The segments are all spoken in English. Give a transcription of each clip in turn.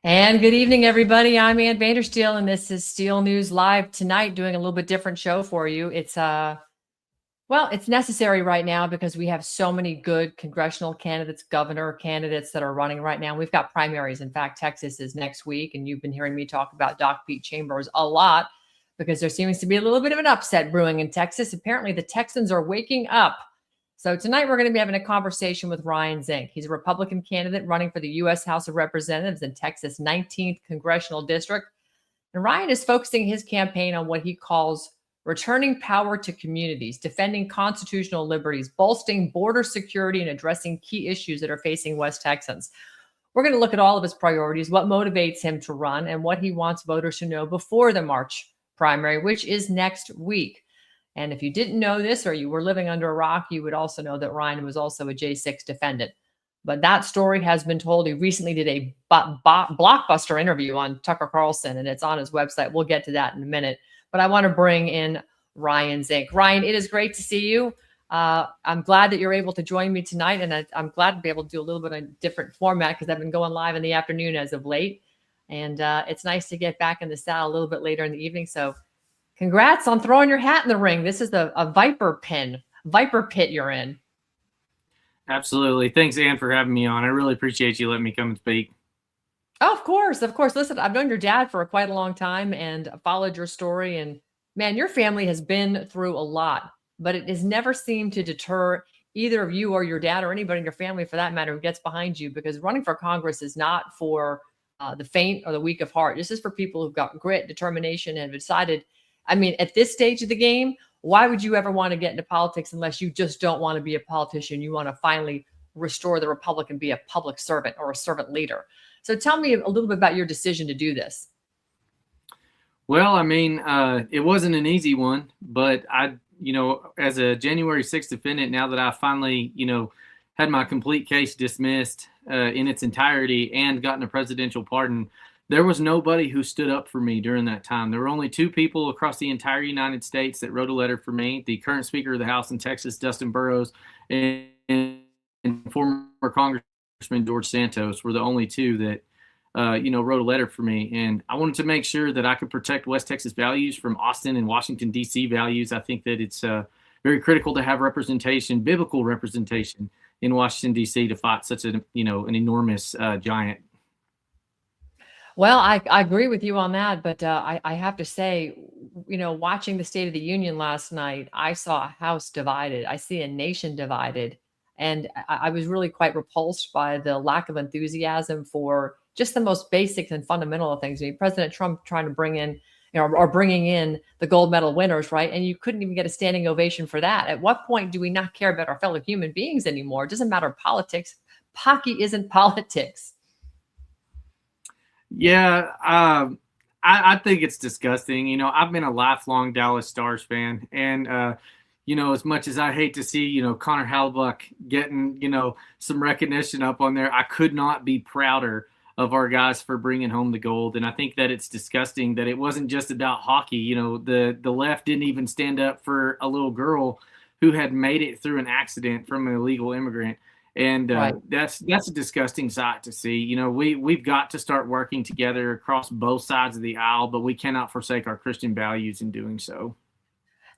And good evening, everybody. I'm Ann Vandersteel, and this is Steel News Live tonight, doing a little bit different show for you. It's necessary right now because we have so many good congressional candidates, governor candidates that are running right now. We've got primaries. In fact, Texas is next week, and you've been hearing me talk about Doc Pete Chambers a lot because there seems to be a little bit of an upset brewing in Texas. Apparently, the Texans are waking up. So tonight we're going to be having a conversation with Ryan Zink. He's a Republican candidate running for the U.S. House of Representatives in Texas' 19th Congressional District. And Ryan is focusing his campaign on what he calls returning power to communities, defending constitutional liberties, bolstering border security, and addressing key issues that are facing West Texans. We're going to look at all of his priorities, what motivates him to run, and what he wants voters to know before the March primary, which is next week. And if you didn't know this or you were living under a rock, you would also know that Ryan was also a J6 defendant. But that story has been told. He recently did a blockbuster interview on Tucker Carlson, and it's on his website. We'll get to that in a minute. But I want to bring in Ryan Zink. Ryan, it is great to see you. I'm glad that you're able to join me tonight, and I'm glad to be able to do a little bit of a different format because I've been going live in the afternoon as of late. And it's nice to get back in the saddle a little bit later in the evening. So congrats on throwing your hat in the ring. This is a Viper pit you're in. Absolutely. Thanks, Ann, for having me on. I really appreciate you letting me come and speak. Oh, of course. Of course. Listen, I've known your dad for quite a long time and followed your story. And man, your family has been through a lot, but it has never seemed to deter either of you or your dad or anybody in your family for that matter who gets behind you, because running for Congress is not for the faint or the weak of heart. This is for people who've got grit, determination, and have decided, I mean, at this stage of the game, why would you ever want to get into politics unless you just don't want to be a politician? You want to finally restore the republic and be a public servant or a servant leader. So tell me a little bit about your decision to do this. Well, I mean, it wasn't an easy one, but as a January 6th defendant, now that I finally, had my complete case dismissed in its entirety and gotten a presidential pardon, there was nobody who stood up for me during that time. There were only two people across the entire United States that wrote a letter for me: the current Speaker of the House in Texas, Dustin Burrows, and former Congressman George Santos were the only two that, wrote a letter for me. And I wanted to make sure that I could protect West Texas values from Austin and Washington, D.C. values. I think that it's very critical to have representation, biblical representation in Washington, D.C. to fight such an enormous giant. Well, I agree with you on that, but I have to say, watching the State of the Union last night, I saw a house divided. I see a nation divided. And I was really quite repulsed by the lack of enthusiasm for just the most basic and fundamental of things. I mean, President Trump trying to bring in, or bringing in the gold medal winners, right? And you couldn't even get a standing ovation for that. At what point do we not care about our fellow human beings anymore? It doesn't matter politics. Hockey isn't politics. Yeah, I think it's disgusting. I've been a lifelong Dallas Stars fan, and as much as I hate to see Connor Hellebuyck getting some recognition up on there, I could not be prouder of our guys for bringing home the gold. And I think that it's disgusting that it wasn't just about hockey. The left didn't even stand up for a little girl who had made it through an accident from an illegal immigrant. And Right. that's a disgusting sight to see. We've got to start working together across both sides of the aisle, but we cannot forsake our Christian values in doing so.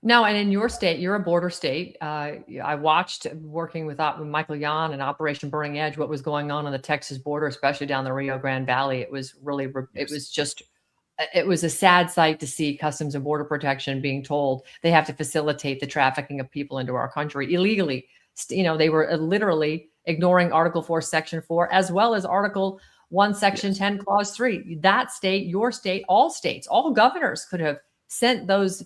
No, and in your state, you're a border state. I watched, working with Michael Yon and Operation Burning Edge, what was going on the Texas border, especially down the Rio Grande Valley. It was really, it was a sad sight to see Customs and Border Protection being told they have to facilitate the trafficking of people into our country illegally. They were literally ignoring Article 4, Section 4, as well as Article 1, Section 10, Clause 3. That state, your state, all governors could have sent those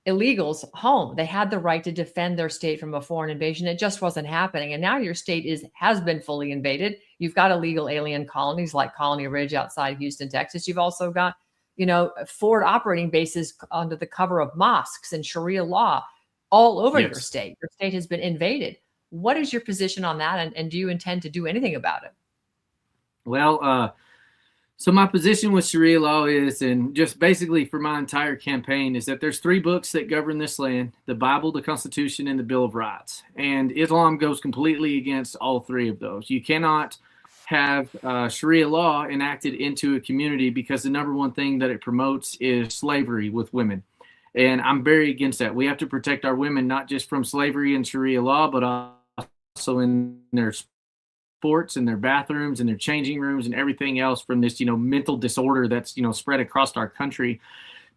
illegals home. They had the right to defend their state from a foreign invasion. It just wasn't happening. And now your state has been fully invaded. You've got illegal alien colonies like Colony Ridge outside Houston, Texas. You've also got, forward operating bases under the cover of mosques and Sharia law all over your state. Your state has been invaded. What is your position on that? And do you intend to do anything about it? Well, so my position with Sharia law is, and just basically for my entire campaign, is that there's three books that govern this land: the Bible, the Constitution, and the Bill of Rights. And Islam goes completely against all three of those. You cannot have Sharia law enacted into a community because the number one thing that it promotes is slavery with women. And I'm very against that. We have to protect our women, not just from slavery and Sharia law, but also in their sports and their bathrooms and their changing rooms and everything else from this, mental disorder that's, spread across our country.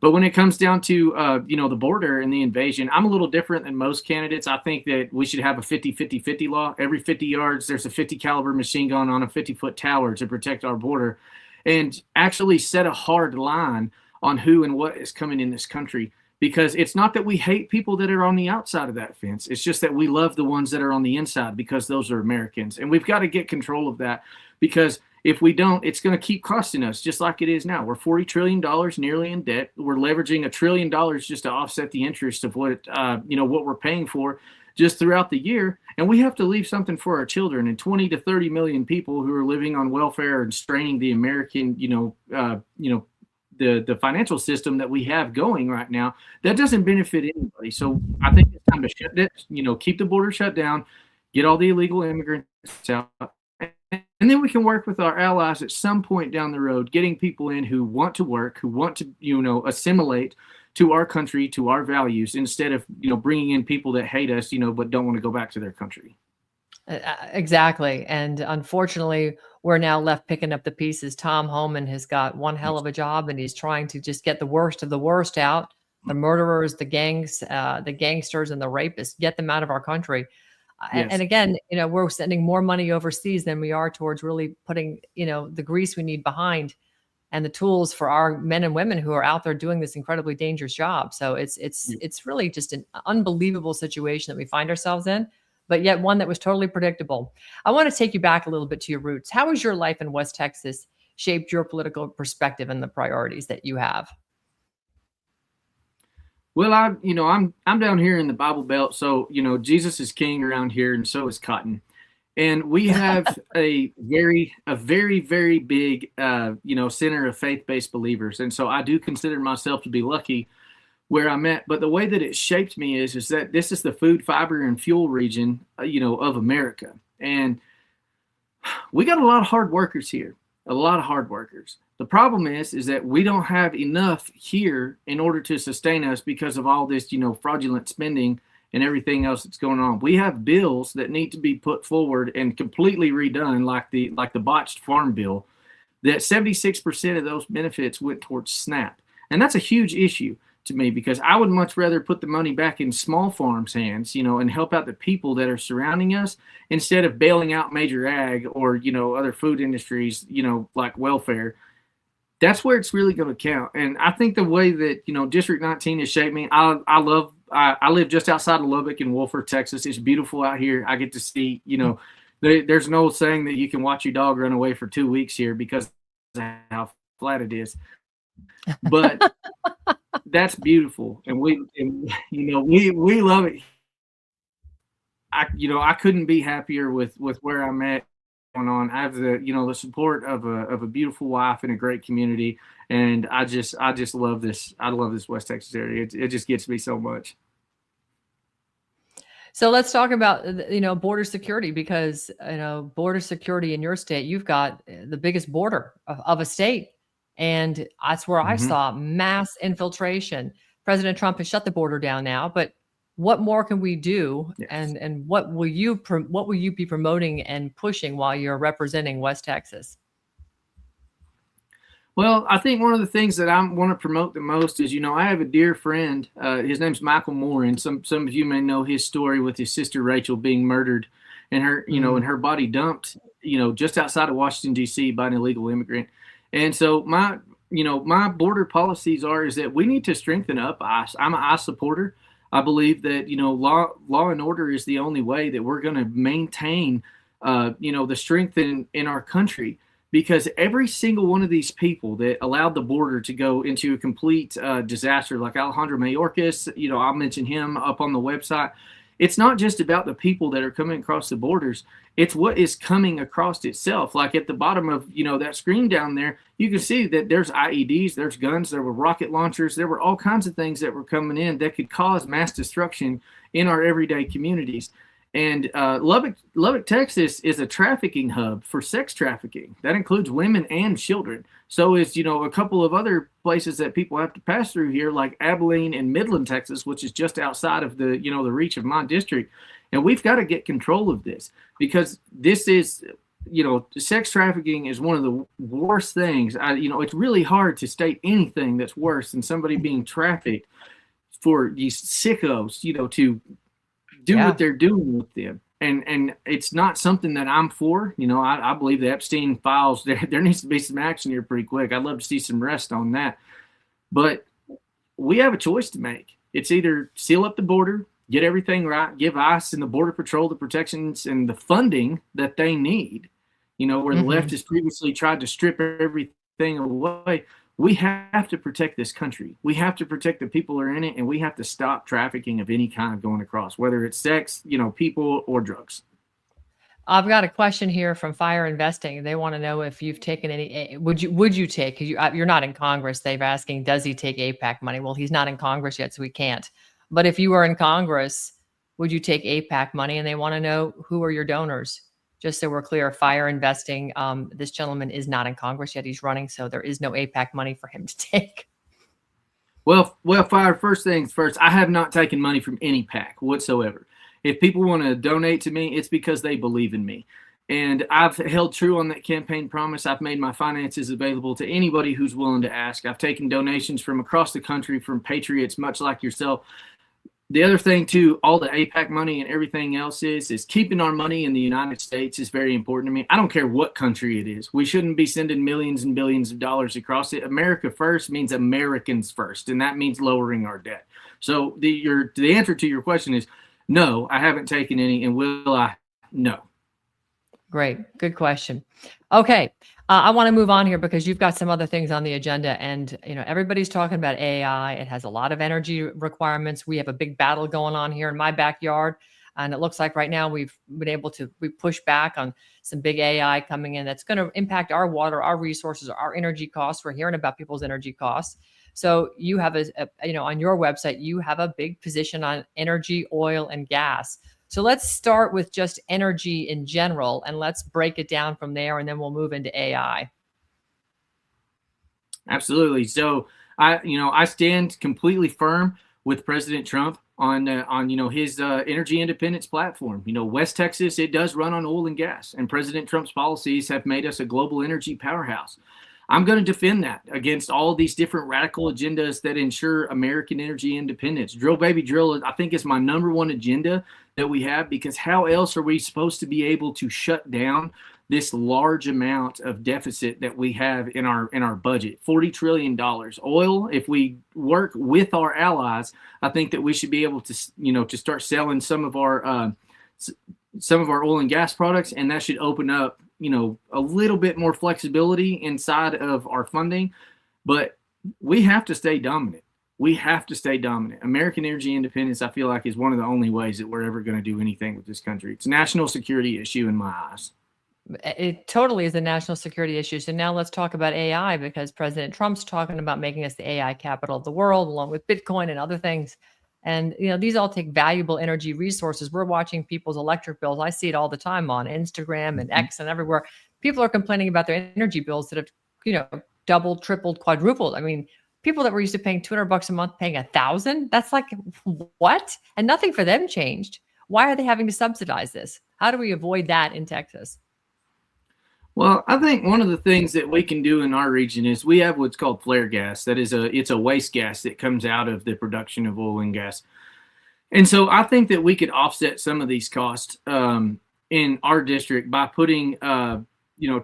But when it comes down to, the border and the invasion, I'm a little different than most candidates. I think that we should have a 50-50-50 law. Every 50 yards, there's a 50 caliber machine gun on a 50-foot tower to protect our border, and actually set a hard line on who and what is coming in this country. Because it's not that we hate people that are on the outside of that fence. It's just that we love the ones that are on the inside because those are Americans. And we've got to get control of that, because if we don't, it's going to keep costing us just like it is now. We're $40 trillion nearly in debt. We're leveraging $1 trillion just to offset the interest of what we're paying for just throughout the year. And we have to leave something for our children, and 20 to 30 million people who are living on welfare and straining the American, the financial system that we have going right now, that doesn't benefit anybody. So I think it's time to shut that, keep the border shut down, get all the illegal immigrants out, and then we can work with our allies at some point down the road, getting people in who want to work, who want to, assimilate to our country, to our values, instead of, bringing in people that hate us, but don't want to go back to their country. Exactly. And unfortunately, we're now left picking up the pieces. Tom Homan has got one hell of a job, and he's trying to just get the worst of the worst out. The murderers, the gangs, the gangsters, and the rapists, get them out of our country. Yes. And again, we're sending more money overseas than we are towards really putting, the grease we need behind and the tools for our men and women who are out there doing this incredibly dangerous job. So it's really just an unbelievable situation that we find ourselves in, but yet one that was totally predictable. I want to take you back a little bit to your roots. How has your life in West Texas shaped your political perspective and the priorities that you have? Well, I'm down here in the Bible Belt, so Jesus is king around here, and so is cotton, and we have a very, very big center of faith-based believers, and so I do consider myself to be lucky where I'm at. But the way that it shaped me is that this is the food, fiber, and fuel region, of America, and we got a lot of hard workers here. A lot of hard workers. The problem is that we don't have enough here in order to sustain us because of all this, fraudulent spending and everything else that's going on. We have bills that need to be put forward and completely redone, like the botched farm bill, that 76% of those benefits went towards SNAP. And that's a huge issue to me, because I would much rather put the money back in small farms' hands, and help out the people that are surrounding us, instead of bailing out major ag or, other food industries, like welfare. That's where it's really going to count. And I think the way that, District 19 has shaped me, I live just outside of Lubbock in Wolford, Texas. It's beautiful out here. I get to see, there's no saying that you can watch your dog run away for 2 weeks here because of how flat it is. But that's beautiful, and we love it. I couldn't be happier with where I'm at going on. I have the support of a beautiful wife and a great community, and I just love this. I love this West Texas area. It just gets me so much. So let's talk about border security, because border security in your state, you've got the biggest border of a state. And that's where I saw mass infiltration. President Trump has shut the border down now, but what more can we do? Yes. And what will you be promoting and pushing while you're representing West Texas? Well, I think one of the things that I want to promote the most is, I have a dear friend. His name's Michael Moore, and some of you may know his story with his sister Rachel being murdered, and her and her body dumped just outside of Washington D.C. by an illegal immigrant. And so my border policies is that we need to strengthen up ICE. I'm an ICE supporter. I believe that, law and order is the only way that we're going to maintain, the strength in our country, because every single one of these people that allowed the border to go into a complete disaster, like Alejandro Mayorkas, I'll mention him up on the website. It's not just about the people that are coming across the borders. It's what is coming across itself. Like at the bottom of, that screen down there, you can see that there's IEDs, there's guns, there were rocket launchers, there were all kinds of things that were coming in that could cause mass destruction in our everyday communities. And Lubbock, Texas is a trafficking hub for sex trafficking. That includes women and children. So is, a couple of other places that people have to pass through here, like Abilene and Midland, Texas, which is just outside of the reach of my district. And we've got to get control of this, because this is, sex trafficking is one of the worst things. It's really hard to state anything that's worse than somebody being trafficked for these sickos, to do what they're doing with them. And it's not something that I'm for. I believe the Epstein files, there needs to be some action here pretty quick. I'd love to see some rest on that. But we have a choice to make. It's either seal up the border, get everything right, give ICE and the Border Patrol the protections and the funding that they need, where the left has previously tried to strip everything away. We have to protect this country. We have to protect the people who are in it, and we have to stop trafficking of any kind going across, whether it's sex, people, or drugs. I've got a question here from Fire Investing. They want to know if you've taken any. Would you take? Because you're not in Congress. They're asking, does he take AIPAC money? Well, he's not in Congress yet, so he can't. But if you were in Congress, would you take AIPAC money? And they want to know, who are your donors? Just so we're clear, Fire Investing, this gentleman is not in Congress yet. He's running, so there is no AIPAC money for him to take. Well, Fire, first things first, I have not taken money from any PAC whatsoever. If people want to donate to me, it's because they believe in me. And I've held true on that campaign promise. I've made my finances available to anybody who's willing to ask. I've taken donations from across the country from patriots, much like yourself. The other thing, too, all the AIPAC money and everything else is keeping our money in the United States is very important to me. I don't care what country it is. We shouldn't be sending millions and billions of dollars across it. America first means Americans first, and that means lowering our debt. So the answer to your question is no, I haven't taken any, and will I? No. Great. Good question. Okay. I want to move on here because you've got some other things on the agenda, and everybody's talking about AI. It has a lot of energy requirements. We have a big battle going on here in my backyard, and it looks like right now we push back on some big AI coming in that's going to impact our water, our resources, our energy costs. We're hearing about people's energy costs. So you have on your website, you have a big position on energy, oil, and gas. So let's start with just energy in general, and let's break it down from there, and then we'll move into AI. Absolutely. So I stand completely firm with President Trump on his energy independence platform. West Texas, it does run on oil and gas, and President Trump's policies have made us a global energy powerhouse. I'm going to defend that against all these different radical agendas that ensure American energy independence. Drill, baby, drill, I think is my number one agenda that we have, because how else are we supposed to be able to shut down this large amount of deficit that we have in our budget? $40 trillion. Oil, if we work with our allies, I think that we should be able to, to start selling some of our oil and gas products, and that should open up a little bit more flexibility inside of our funding. But we have to stay dominant. We have to stay dominant. American energy independence, I feel like, is one of the only ways that we're ever going to do anything with this country. It's a national security issue in my eyes. It totally is a national security issue. So now let's talk about AI, because President Trump's talking about making us the AI capital of the world, along with Bitcoin and other things. And, these all take valuable energy resources. We're watching people's electric bills. I see it all the time on Instagram and X and everywhere. People are complaining about their energy bills that have, doubled, tripled, quadrupled. I mean, people that were used to paying $200 a month, paying $1,000. That's like, what? And nothing for them changed. Why are they having to subsidize this? How do we avoid that in Texas? Well, I think one of the things that we can do in our region is we have what's called flare gas. That is it's a waste gas that comes out of the production of oil and gas. And so I think that we could offset some of these costs in our district by putting,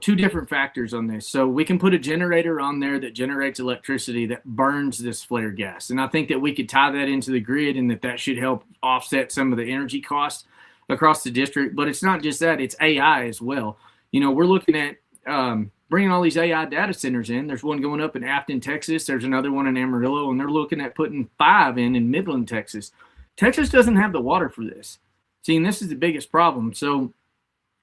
two different factors on this. So we can put a generator on there that generates electricity that burns this flare gas. And I think that we could tie that into the grid, and that should help offset some of the energy costs across the district. But it's not just that, it's AI as well. We're looking at bringing all these AI data centers in. There's one going up in Afton, Texas. There's another one in Amarillo, and they're looking at putting 5 in Midland, Texas. Texas doesn't have the water for this. See, and this is the biggest problem. So,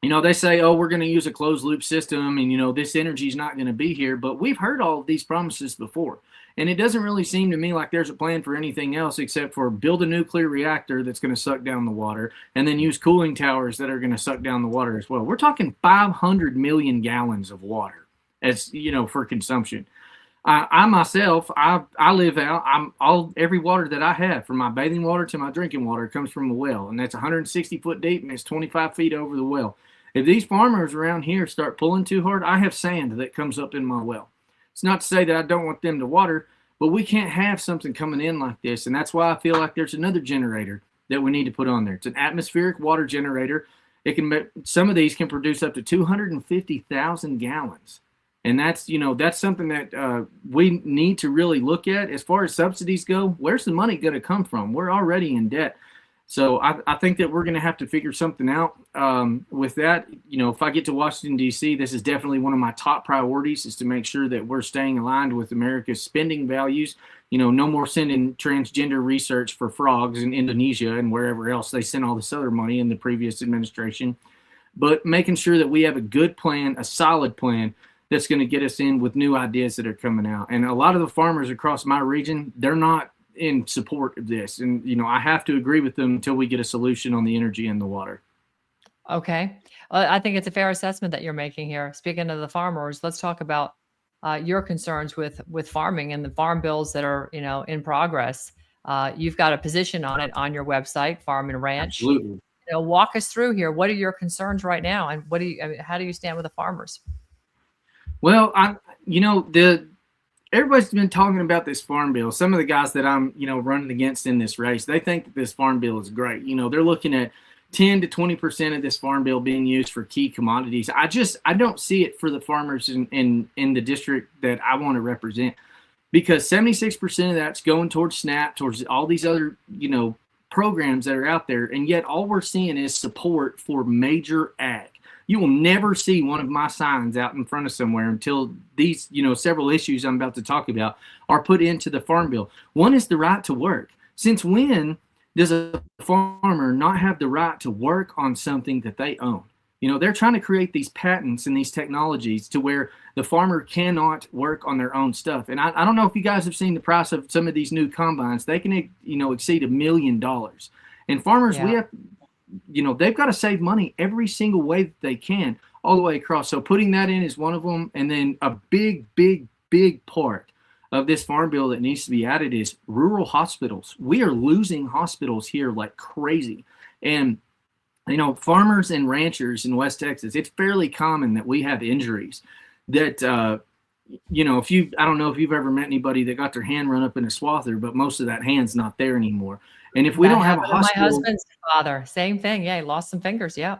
they say, oh, we're going to use a closed loop system, and, this energy is not going to be here. But we've heard all of these promises before. And it doesn't really seem to me like there's a plan for anything else except for build a nuclear reactor that's going to suck down the water and then use cooling towers that are going to suck down the water as well. We're talking 500 million gallons of water as, for consumption. I myself, I live out, every water that I have, from my bathing water to my drinking water, comes from a well, and that's 160 foot deep and it's 25 feet over the well. If these farmers around here start pulling too hard, I have sand that comes up in my well. It's not to say that I don't want them to water, but we can't have something coming in like this. And that's why I feel like there's another generator that we need to put on there. It's an atmospheric water generator. Some of these can produce up to 250,000 gallons. And that's something that we need to really look at. As far as subsidies go, where's the money going to come from? We're already in debt. So I think that we're going to have to figure something out with that. If I get to Washington, D.C., this is definitely one of my top priorities, is to make sure that we're staying aligned with America's spending values. No more sending transgender research for frogs in Indonesia and wherever else they sent all this other money in the previous administration. But making sure that we have a good plan, a solid plan that's going to get us in with new ideas that are coming out. And a lot of the farmers across my region, they're not in support of this. And, I have to agree with them until we get a solution on the energy and the water. Okay. Well, I think it's a fair assessment that you're making here. Speaking of the farmers, let's talk about your concerns with farming and the farm bills that are, in progress. You've got a position on it on your website, Farm and Ranch. Absolutely. Walk us through here. What are your concerns right now? And how do you stand with the farmers? Well, everybody's been talking about this farm bill. Some of the guys that I'm, running against in this race, they think that this farm bill is great. They're looking at 10 to 20% of this farm bill being used for key commodities. I don't see it for the farmers in the district that I want to represent, because 76% of that's going towards SNAP, towards all these other, programs that are out there. And yet all we're seeing is support for major ag. You will never see one of my signs out in front of somewhere until these, several issues I'm about to talk about are put into the farm bill. One is the right to work. Since when does a farmer not have the right to work on something that they own? They're trying to create these patents and these technologies to where the farmer cannot work on their own stuff. And I don't know if you guys have seen the price of some of these new combines. They can, exceed $1 million. And farmers, Yeah. they've got to save money every single way that they can, all the way across. So putting that in is one of them. And then a big, big, big part of this farm bill that needs to be added is rural hospitals. We are losing hospitals here like crazy. And, farmers and ranchers in West Texas, it's fairly common that we have injuries that, I don't know if you've ever met anybody that got their hand run up in a swather, but most of that hand's not there anymore. And if we don't have a hospital, my husband's father, same thing. Yeah, he lost some fingers. Yeah.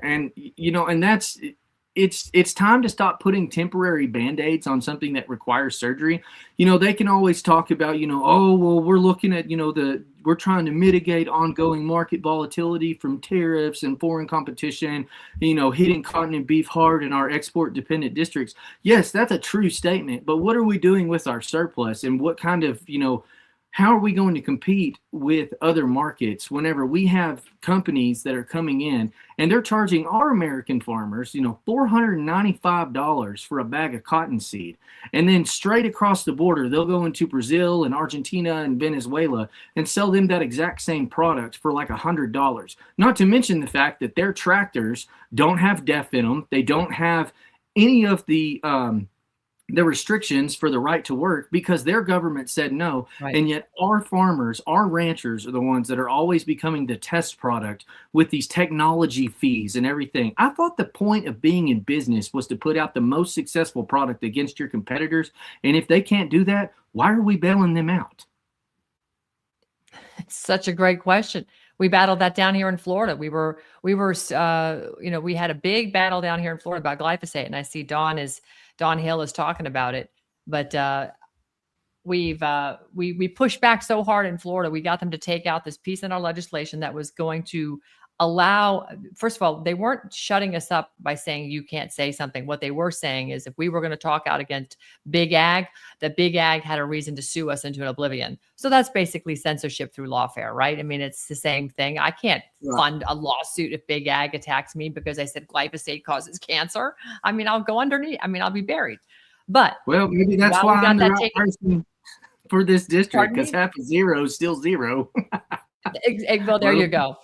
And and that's it's time to stop putting temporary band-aids on something that requires surgery. They can always talk about, oh, well, we're looking at, we're trying to mitigate ongoing market volatility from tariffs and foreign competition, hitting cotton and beef hard in our export dependent districts. Yes, that's a true statement. But what are we doing with our surplus, and what kind of, how are we going to compete with other markets whenever we have companies that are coming in and they're charging our American farmers, $495 for a bag of cottonseed, and then straight across the border they'll go into Brazil and Argentina and Venezuela and sell them that exact same product for like $100. Not to mention the fact that their tractors don't have DEF in them. They don't have any of the restrictions for the right to work because their government said no. Right. And yet our farmers, our ranchers are the ones that are always becoming the test product with these technology fees and everything. I thought the point of being in business was to put out the most successful product against your competitors. And if they can't do that, why are we bailing them out? It's such a great question. We battled that down here in Florida. We had a big battle down here in Florida about glyphosate, and I see Don Hill is talking about it, but we pushed back so hard in Florida. We got them to take out this piece in our legislation that was going to allow, first of all, they weren't shutting us up by saying you can't say something. What they were saying is if we were going to talk out against big ag, that big ag had a reason to sue us into an oblivion. So that's basically censorship through lawfare, right? I mean, it's the same thing. I can't fund a lawsuit if big ag attacks me because I said glyphosate causes cancer. I mean, I'll go underneath. I mean, I'll be buried. But well, maybe that's why I'm the right person for this district, Pardon because me? half a zero is still zero. Well, there Well, you go.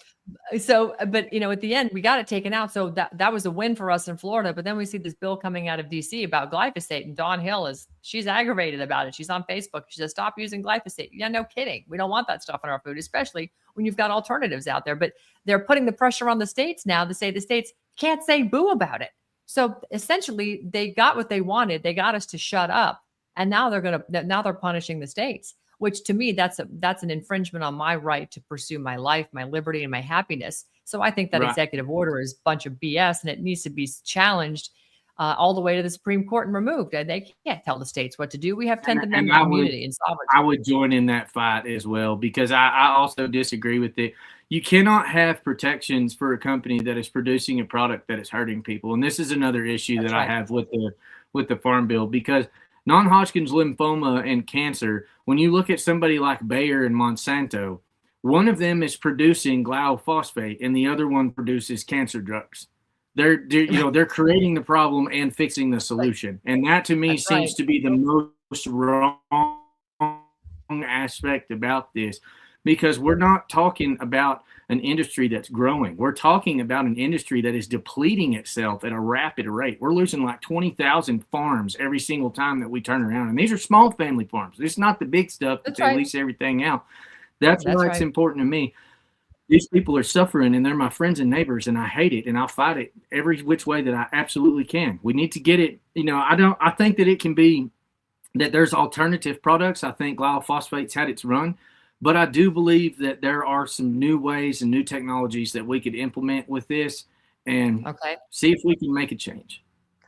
So, but at the end, we got it taken out. So that was a win for us in Florida. But then we see this bill coming out of DC about glyphosate, and Dawn Hill she's aggravated about it. She's on Facebook. She says, "Stop using glyphosate." Yeah, no kidding. We don't want that stuff in our food, especially when you've got alternatives out there. But they're putting the pressure on the states now to say the states can't say boo about it. So essentially, they got what they wanted. They got us to shut up, and now they're punishing the states, which to me, that's an infringement on my right to pursue my life, my liberty, and my happiness. So I think that right. executive order is a bunch of BS, and it needs to be challenged all the way to the Supreme Court and removed. And they can't tell the states what to do. We have 10th Amendment immunity and sovereignty. I would join in that fight as well, because I also disagree with it. You cannot have protections for a company that is producing a product that is hurting people. And this is another issue That's that right. I have with the Farm Bill, because non-Hodgkin's lymphoma and cancer, when you look at somebody like Bayer and Monsanto, one of them is producing glyphosate and the other one produces cancer drugs. They're creating the problem and fixing the solution. And that to me That's seems right. to be the most wrong aspect about this, because we're not talking about an industry that's growing. We're talking about an industry that is depleting itself at a rapid rate. We're losing like 20,000 farms every single time that we turn around. And these are small family farms. It's not the big stuff that That's they right. lease everything out. That's That's why it's right. important to me. These people are suffering, and they're my friends and neighbors, and I hate it, and I'll fight it every which way that I absolutely can. We need to get it. I think that it can be that there's alternative products. I think glyphosate's had its run, but I do believe that there are some new ways and new technologies that we could implement with this and Okay. see if we can make a change.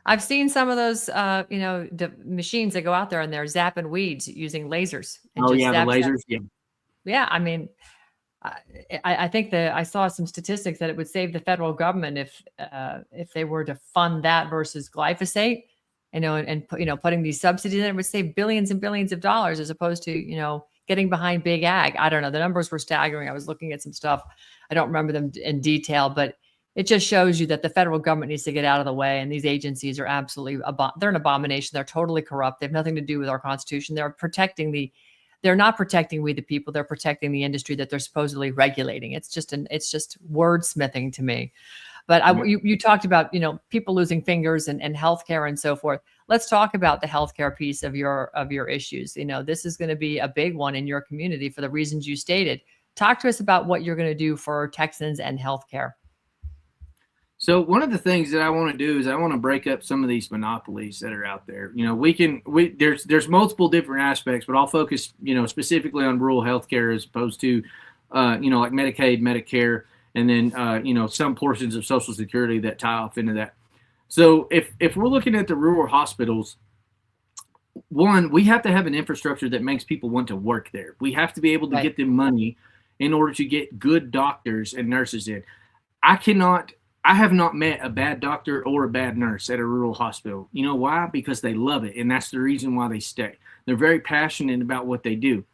I've seen some of those, the machines that go out there and they're zapping weeds using lasers and Oh just yeah, the zap, zap. lasers. Yeah. Yeah. I mean, I think that I saw some statistics that it would save the federal government if they were to fund that versus glyphosate, and putting these subsidies in, it would save billions and billions of dollars as opposed to getting behind big ag. I don't know. The numbers were staggering. I was looking at some stuff. I don't remember them in detail, but it just shows you that the federal government needs to get out of the way, and these agencies are absolutely they're an abomination. They're totally corrupt. They have nothing to do with our Constitution. They're not protecting we the people. They're protecting the industry that they're supposedly regulating. It's just wordsmithing to me. But you talked about people losing fingers and healthcare and so forth. Let's talk about the healthcare piece of your issues. This is going to be a big one in your community for the reasons you stated. Talk to us about what you're going to do for Texans and healthcare. So one of the things that I want to do is I want to break up some of these monopolies that are out there. There's multiple different aspects, but I'll focus, specifically on rural healthcare as opposed to, like Medicaid, Medicare, and then, some portions of Social Security that tie off into that. So if we're looking at the rural hospitals, one, we have to have an infrastructure that makes people want to work there. We have to be able to get them money in order to get good doctors and nurses in. I have not met a bad doctor or a bad nurse at a rural hospital. You know why? Because they love it, and that's the reason why they stay. They're very passionate about what they do.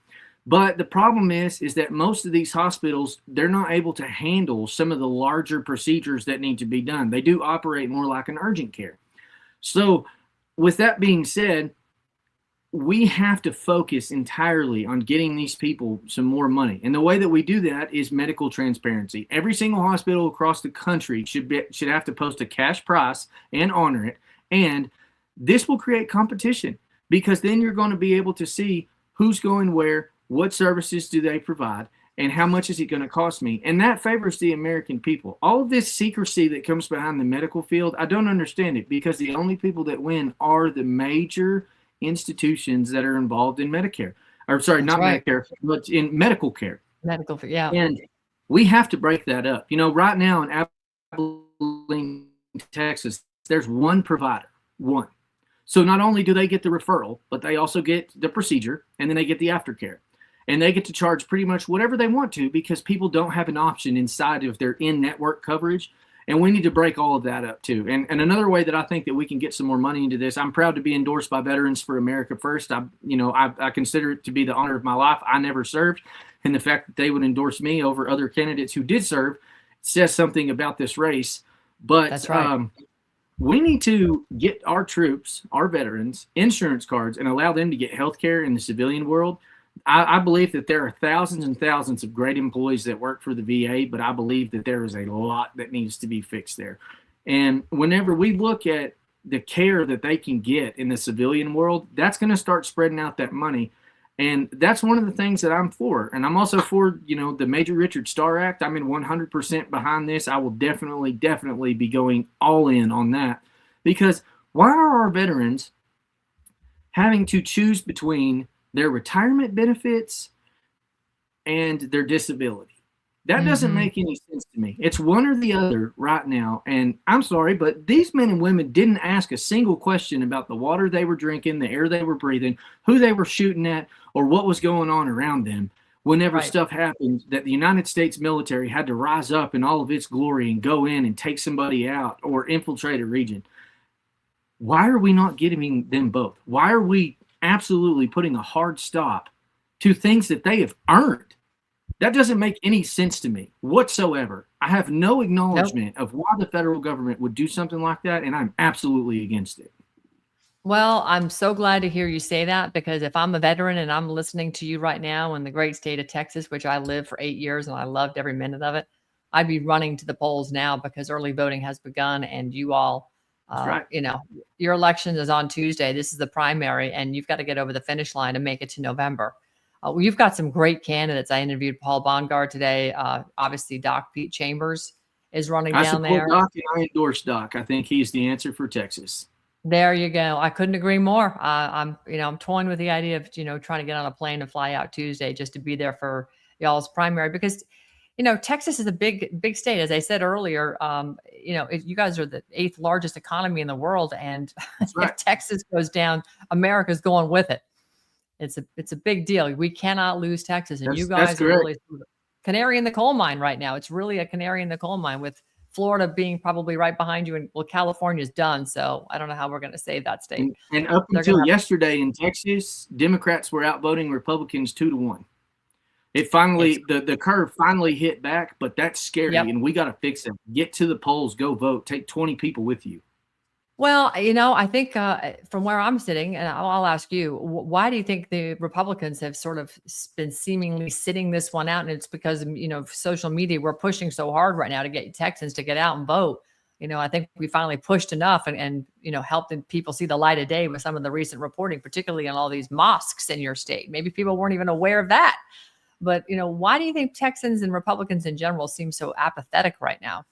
But the problem is that most of these hospitals, they're not able to handle some of the larger procedures that need to be done. They do operate more like an urgent care. So with that being said, we have to focus entirely on getting these people some more money. And the way that we do that is medical transparency. Every single hospital across the country should have to post a cash price and honor it. And this will create competition, because then you're going to be able to see who's going where, what services do they provide, and how much is it going to cost me. And that favors the American people. All of this secrecy that comes behind the medical field, I don't understand it, because the only people that win are the major institutions that are involved in Medicare, or sorry, That's not right. Medicare, but in medical care. Medical, yeah. And we have to break that up. Right now in Abilene, Texas, there's one provider, one. So not only do they get the referral, but they also get the procedure, and then they get the aftercare. And they get to charge pretty much whatever they want to, because people don't have an option inside of their in-network coverage. And we need to break all of that up too. And another way that I think that we can get some more money into this, I'm proud to be endorsed by Veterans for America First. I consider it to be the honor of my life. I never served, and the fact that they would endorse me over other candidates who did serve says something about this race. But That's right. We need to get our troops, our veterans, insurance cards, and allow them to get health care in the civilian world. I believe that there are thousands and thousands of great employees that work for the VA, but I believe that there is a lot that needs to be fixed there. And whenever we look at the care that they can get in the civilian world, that's going to start spreading out that money. And that's one of the things that I'm for. And I'm also for, the Major Richard Starr Act. I'm in 100% behind this. I will definitely be going all in on that. Because why are our veterans having to choose between their retirement benefits and their disability? That doesn't make any sense to me. It's one or the other right now. And I'm sorry, but these men and women didn't ask a single question about the water they were drinking, the air they were breathing, who they were shooting at, or what was going on around them whenever stuff happened that the United States military had to rise up in all of its glory and go in and take somebody out or infiltrate a region. Why are we not getting them both? Why are we absolutely putting a hard stop to things that they have earned? That doesn't make any sense to me whatsoever. I have no acknowledgement of why the federal government would do something like that, and I'm absolutely against it. Well, I'm so glad to hear you say that, because if I'm a veteran and I'm listening to you right now in the great state of Texas, which I lived for 8 years and I loved every minute of it, I'd be running to the polls now because early voting has begun, and you all, your election is on Tuesday. This is the primary, and you've got to get over the finish line and make it to November. You've got some great candidates. I interviewed Paul Bongard today. Obviously, Doc Pete Chambers is running down there. Doc, and I endorse Doc. I think he's the answer for Texas. There you go. I couldn't agree more. I'm toying with the idea of, trying to get on a plane and fly out Tuesday just to be there for y'all's primary, because, Texas is a big state. As I said earlier, you guys are the 8th largest economy in the world. And if Texas goes down, America's going with it. It's a big deal. We cannot lose Texas. And you guys are really canary in the coal mine right now. It's really a canary in the coal mine, with Florida being probably right behind you. And California's done. So I don't know how we're going to save that state. And up until yesterday in Texas, Democrats were outvoting Republicans 2-1. It finally, the curve finally hit back, but that's scary. And we got to fix it. Get to the polls, go vote, take 20 people with you. Well, I think from where I'm sitting, and I'll ask you, why do you think the Republicans have sort of been seemingly sitting this one out? And it's because, social media, we're pushing so hard right now to get Texans to get out and vote. I think we finally pushed enough and helped people see the light of day with some of the recent reporting, particularly on all these mosques in your state. Maybe people weren't even aware of that. But, why do you think Texans and Republicans in general seem so apathetic right now?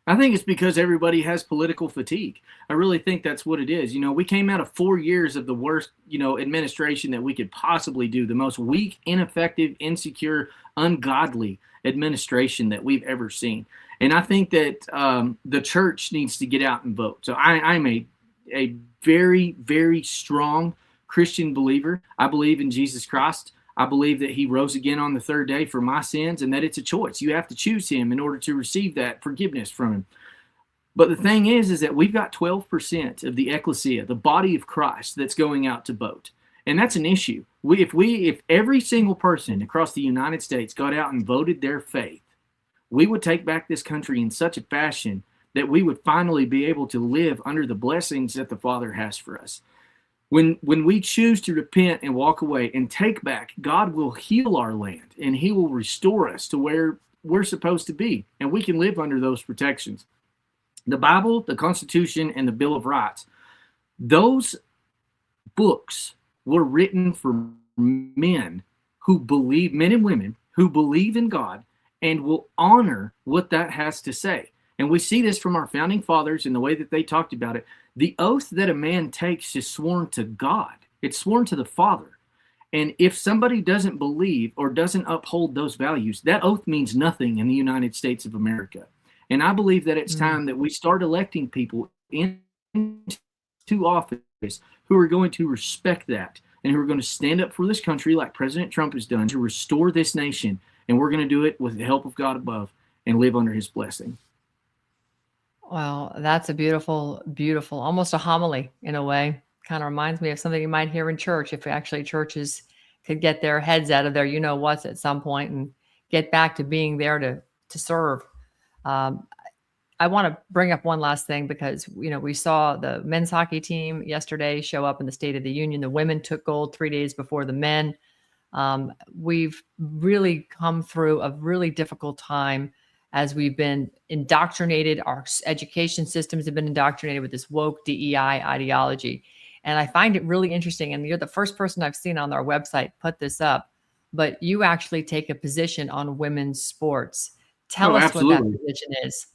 I think it's because everybody has political fatigue. I really think that's what it is. We came out of 4 years of the worst, administration that we could possibly do, the most weak, ineffective, insecure, ungodly administration that we've ever seen. And I think that the church needs to get out and vote. So I'm a very, very strong Christian believer. I believe in Jesus Christ. I believe that he rose again on the 3rd day for my sins, and that it's a choice. You have to choose him in order to receive that forgiveness from him. But the thing is that we've got 12% of the ecclesia, the body of Christ, that's going out to vote. And that's an issue. If every single person across the United States got out and voted their faith, we would take back this country in such a fashion that we would finally be able to live under the blessings that the Father has for us. When we choose to repent and walk away and take back, God will heal our land, and he will restore us to where we're supposed to be, and we can live under those protections. The Bible, the Constitution, and the Bill of Rights, those books were written for men and women who believe in God and will honor what that has to say. And we see this from our founding fathers in the way that they talked about it. The oath that a man takes is sworn to God. It's sworn to the Father. And if somebody doesn't believe or doesn't uphold those values, that oath means nothing in the United States of America. And I believe that it's time that we start electing people into office who are going to respect that and who are going to stand up for this country like President Trump has done to restore this nation. And we're going to do it with the help of God above and live under his blessing. Well, that's a beautiful, beautiful, almost a homily in a way. Kind of reminds me of something you might hear in church, if actually churches could get their heads out of their what's at some point and get back to being there to serve. I want to bring up one last thing, because we saw the men's hockey team yesterday show up in the State of the Union. The women took gold 3 days before the men. We've really come through a really difficult time as we've been indoctrinated. Our education systems have been indoctrinated with this woke DEI ideology. And I find it really interesting. And you're the first person I've seen on our website put this up, but you actually take a position on women's sports. Tell Oh, us what that absolutely. position is.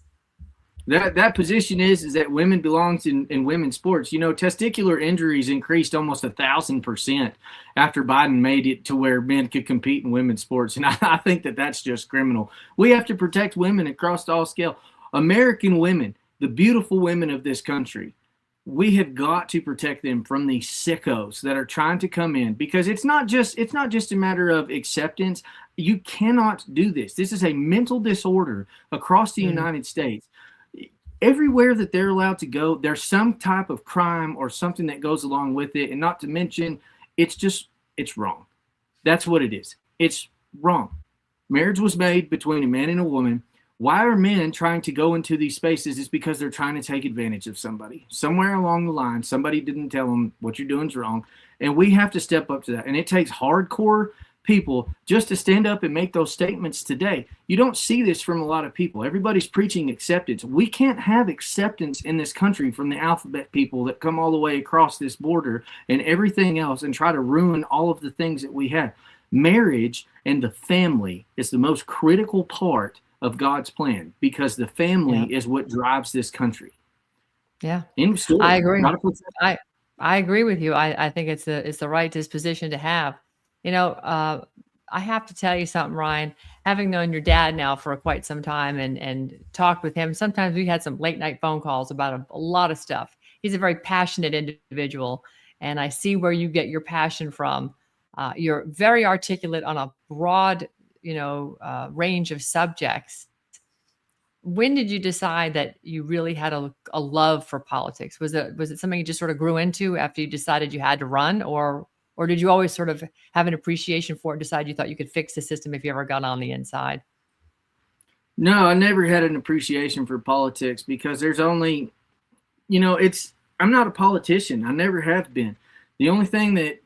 That position is that women belongs in women's sports. You know, testicular injuries increased almost 1,000% after Biden made it to where men could compete in women's sports, and I think that that's just criminal. We have to protect women across all scale. American women, the beautiful women of this country, we have got to protect them from these sickos that are trying to come in, because it's not just a matter of acceptance. You cannot do this. This is a mental disorder across the United States. Everywhere that they're allowed to go, there's some type of crime or something that goes along with it. And not to mention, it's wrong. That's what it is. It's wrong. Marriage was made between a man and a woman. Why are men trying to go into these spaces? It's because they're trying to take advantage of somebody. Somewhere along the line, somebody didn't tell them what you're doing is wrong. And we have to step up to that. And it takes hardcore people just to stand up and make those statements today. You don't see this from a lot of people. Everybody's preaching acceptance. We can't have acceptance in this country from the alphabet people that come all the way across this border and everything else and try to ruin all of the things that we have. Marriage and the family is the most critical part of God's plan, because the family is what drives this country. Yeah. I agree. I agree with you. I think it's the right disposition to have. You know, I have to tell you something, Ryan. Having known your dad now for quite some time and talked with him, sometimes we had some late night phone calls about a lot of stuff. He's a very passionate individual, and I see where you get your passion from. You're very articulate on a broad, range of subjects. When did you decide that you really had a love for politics? Was it something you just sort of grew into after you decided you had to run, or did you always sort of have an appreciation for it, decide you thought you could fix the system if you ever got on the inside? No, I never had an appreciation for politics, because there's only, I'm not a politician. I never have been. The only thing that,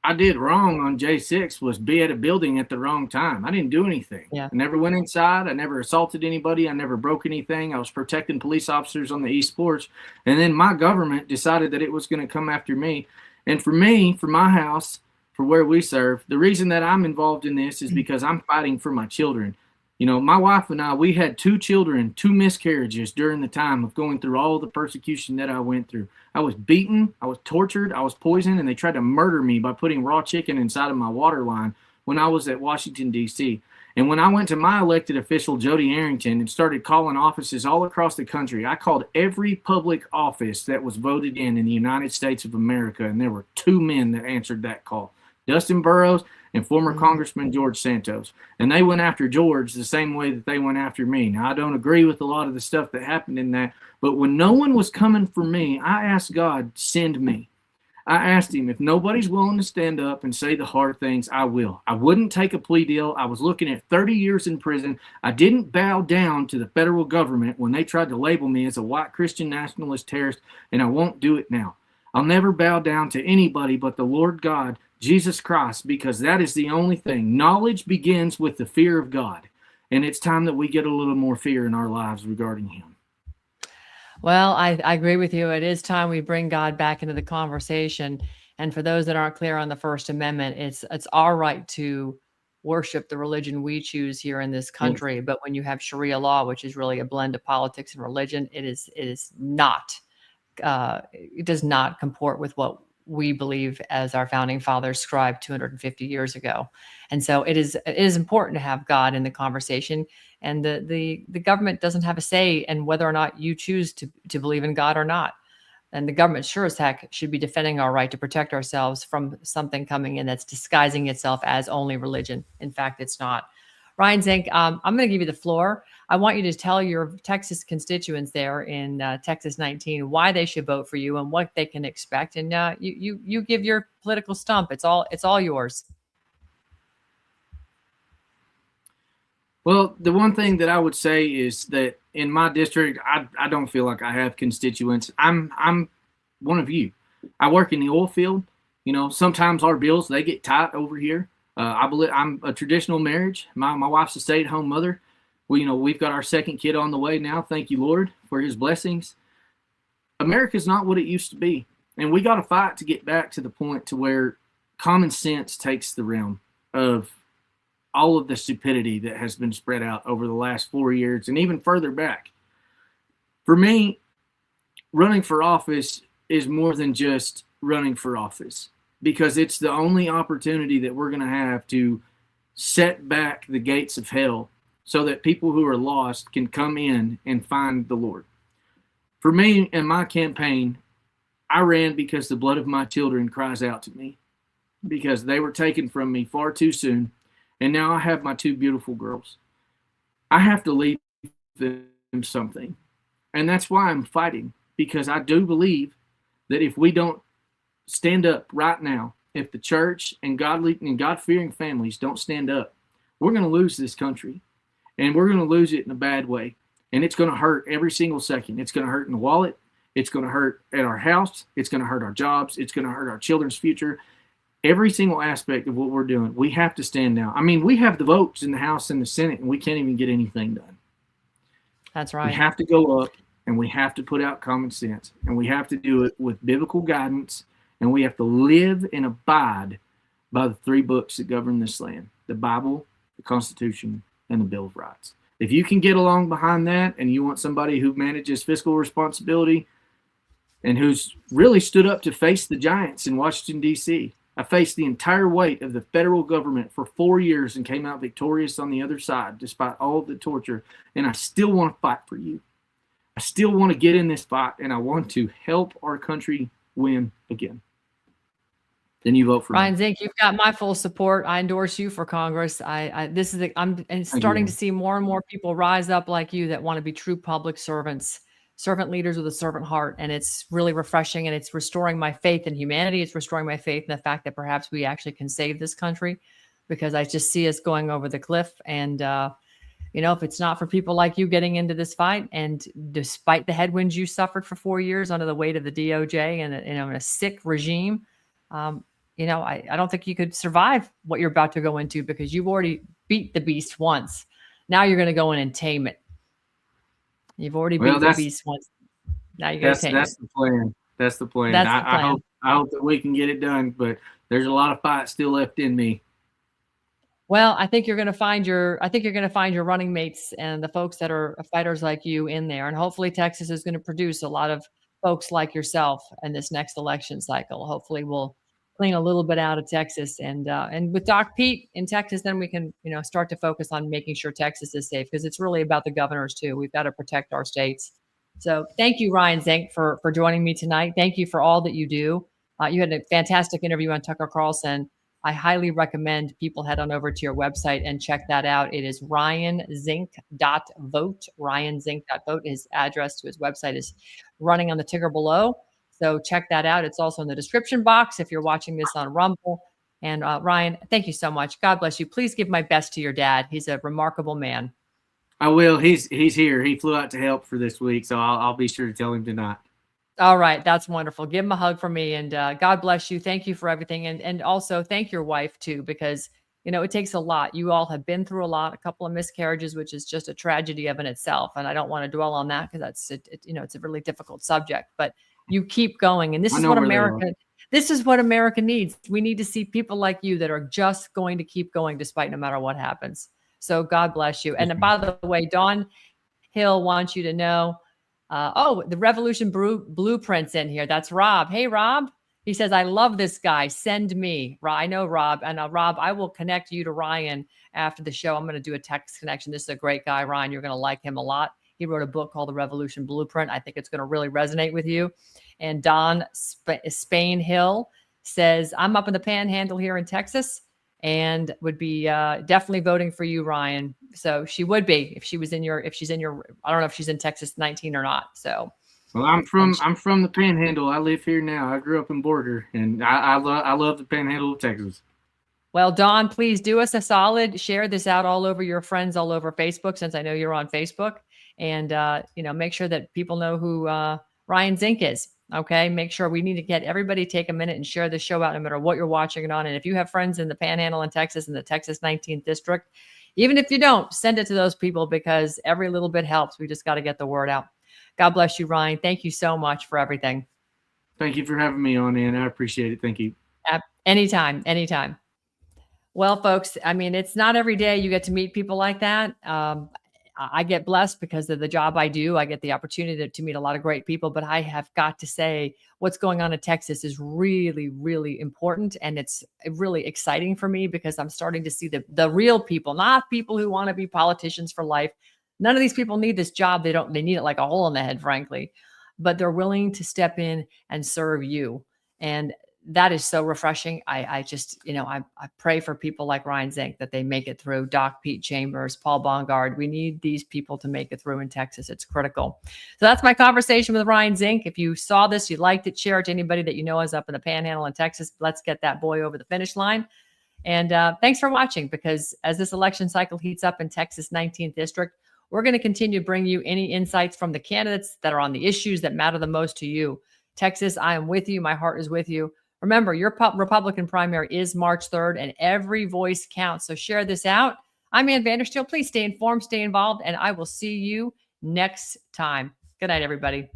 I did wrong on J6 was be at a building at the wrong time. I didn't do anything. Yeah. I never went inside. I never assaulted anybody. I never broke anything. I was protecting police officers on the East Porch. And then my government decided that it was going to come after me. And for me, for my house, for where we serve, the reason that I'm involved in this is because I'm fighting for my children. My wife and I, we had 2 children, 2 miscarriages during the time of going through all the persecution that I went through. I was beaten, I was tortured, I was poisoned, and they tried to murder me by putting raw chicken inside of my water line when I was at Washington, D.C. And when I went to my elected official, Jody Arrington, and started calling offices all across the country, I called every public office that was voted in the United States of America, and there were 2 men that answered that call, Dustin Burrows and former Congressman George Santos. And they went after George the same way that they went after me. Now, I don't agree with a lot of the stuff that happened in that, but when no one was coming for me, I asked God, send me. I asked him, if nobody's willing to stand up and say the hard things, I will. I wouldn't take a plea deal. I was looking at 30 years in prison. I didn't bow down to the federal government when they tried to label me as a white Christian nationalist terrorist, and I won't do it now. I'll never bow down to anybody but the Lord God, Jesus Christ, because that is the only thing. Knowledge begins with the fear of God, and it's time that we get a little more fear in our lives regarding him. Well, I agree with you. It is time we bring God back into the conversation. And for those that aren't clear on the First Amendment, it's our right to worship the religion we choose here in this country. But when you have Sharia law, which is really a blend of politics and religion, it is not. It does not comport with what we believe as our founding fathers scribed 250 years ago. And so it is important to have God in the conversation, and the government doesn't have a say in whether or not you choose to believe in God or not. And the government sure as heck should be defending our right to protect ourselves from something coming in that's disguising itself as only religion. In fact, it's not. Ryan Zink, I'm going to give you the floor. I want you to tell your Texas constituents there in Texas 19 why they should vote for you and what they can expect. And you give your political stump. It's all yours. Well, the one thing that I would say is that in my district, I don't feel like I have constituents. I'm one of you. I work in the oil field. sometimes our bills, they get tight over here. I believe I'm a traditional marriage. My wife's a stay-at-home mother. We've got our second kid on the way now. Thank you, Lord, for his blessings. America's not what it used to be. And we got to fight to get back to the point to where common sense takes the realm of all of the stupidity that has been spread out over the last 4 years and even further back. For me, running for office is more than just running for office, because it's the only opportunity that we're going to have to set back the gates of hell so that people who are lost can come in and find the Lord. For me, in my campaign, I ran because the blood of my children cries out to me, because they were taken from me far too soon, and now I have my two beautiful girls. I have to leave them something, and that's why I'm fighting, because I do believe that if we don't stand up right now, if the church and godly and God-fearing families don't stand up, we're going to lose this country, and we're going to lose it in a bad way, and it's going to hurt every single second. It's going to hurt in the wallet. It's going to hurt at our house. It's going to hurt our jobs. It's going to hurt our children's future. Every single aspect of what we're doing, we have to stand now. I mean, we have the votes in the House and the Senate, and we can't even get anything done. That's right. We have to go up, and we have to put out common sense, and we have to do it with biblical guidance, and we have to live and abide by the three books that govern this land: the Bible, the Constitution, and the Bill of Rights. If you can get along behind that, and you want somebody who manages fiscal responsibility and who's really stood up to face the giants in Washington, D.C. I faced the entire weight of the federal government for 4 years and came out victorious on the other side, despite all of the torture. And I still want to fight for you. I still want to get in this fight, and I want to help our country win again. Then you vote for Ryan me. Zink, you've got my full support. I endorse you for Congress. I'm starting to see more and more people rise up like you that want to be true public servants, servant leaders with a servant heart. And it's really refreshing, and it's restoring my faith in humanity. It's restoring my faith in the fact that perhaps we actually can save this country, because I just see us going over the cliff. And, if it's not for people like you getting into this fight, and despite the headwinds you suffered for 4 years under the weight of the DOJ and in a sick regime, I don't think you could survive what you're about to go into, because you've already beat the beast once. Now you're going to go in and tame it. You've already beat the beast once. Now you're going to tame it. That's the plan. That's the plan. That's the plan. I hope that we can get it done, but there's a lot of fight still left in me. Well, I think you're going to find your running mates and the folks that are fighters like you in there. And hopefully Texas is going to produce a lot of folks like yourself in this next election cycle. Hopefully we'll clean a little bit out of Texas, and with Doc Pete in Texas, then we can, start to focus on making sure Texas is safe, because it's really about the governors too. We've got to protect our states. So thank you, Ryan Zink, for joining me tonight. Thank you for all that you do. You had a fantastic interview on Tucker Carlson. I highly recommend people head on over to your website and check that out. It is ryanzink.vote. Ryanzink.vote. His address to his website is running on the ticker below. So check that out. It's also in the description box if you're watching this on Rumble. And Ryan, thank you so much. God bless you. Please give my best to your dad. He's a remarkable man. I will. He's here. He flew out to help for this week, so I'll be sure to tell him tonight. All right. That's wonderful. Give him a hug for me, and God bless you. Thank you for everything. And also thank your wife too, because, it takes a lot. You all have been through a lot, a couple of miscarriages, which is just a tragedy of in itself. And I don't want to dwell on that, because that's, it's a really difficult subject, but you keep going. And this is what America needs. We need to see people like you that are just going to keep going despite no matter what happens. So God bless you. And by the way, Dawn Hill wants you to know, the Revolution Blueprint's in here. That's Rob. Hey, Rob. He says, I love this guy. Send me. I know Rob. And Rob, I will connect you to Ryan after the show. I'm going to do a text connection. This is a great guy, Ryan. You're going to like him a lot. He wrote a book called The Revolution Blueprint. I think it's going to really resonate with you. And Don Spain Hill says, I'm up in the Panhandle here in Texas and would be definitely voting for you, Ryan. So she would be if she's in your, I don't know if she's in Texas 19 or not. So. Well, I'm from the Panhandle. I live here now. I grew up in Border, and I love the Panhandle of Texas. Well, Don, please do us a solid. Share this out all over your friends, all over Facebook, since I know you're on Facebook. And, make sure that people know who Ryan Zink is. Okay. Make sure we need to get everybody take a minute and share the show out no matter what you're watching it on. And if you have friends in the Panhandle in Texas, in the Texas 19th District, even if you don't, send it to those people because every little bit helps. We just got to get the word out. God bless you, Ryan. Thank you so much for everything. Thank you for having me on, Ann. I appreciate it. Thank you. Anytime, anytime. Well, folks, I mean, it's not every day you get to meet people like that. I get blessed because of the job I do. I get the opportunity to meet a lot of great people, but I have got to say what's going on in Texas is really, really important. And it's really exciting for me because I'm starting to see the real people, not people who want to be politicians for life. None of these people need this job. They need it like a hole in the head, frankly, but they're willing to step in and serve you. And that is so refreshing. I just, I pray for people like Ryan Zink that they make it through. Doc Pete Chambers, Paul Bongard. We need these people to make it through in Texas. It's critical. So that's my conversation with Ryan Zink. If you saw this, you liked it, share it to anybody that you know is up in the Panhandle in Texas. Let's get that boy over the finish line. And thanks for watching, because as this election cycle heats up in Texas 19th District, we're going to continue to bring you any insights from the candidates that are on the issues that matter the most to you. Texas, I am with you. My heart is with you. Remember, your Republican primary is March 3rd, and every voice counts. So share this out. I'm Ann Vandersteel. Please stay informed, stay involved, and I will see you next time. Good night, everybody.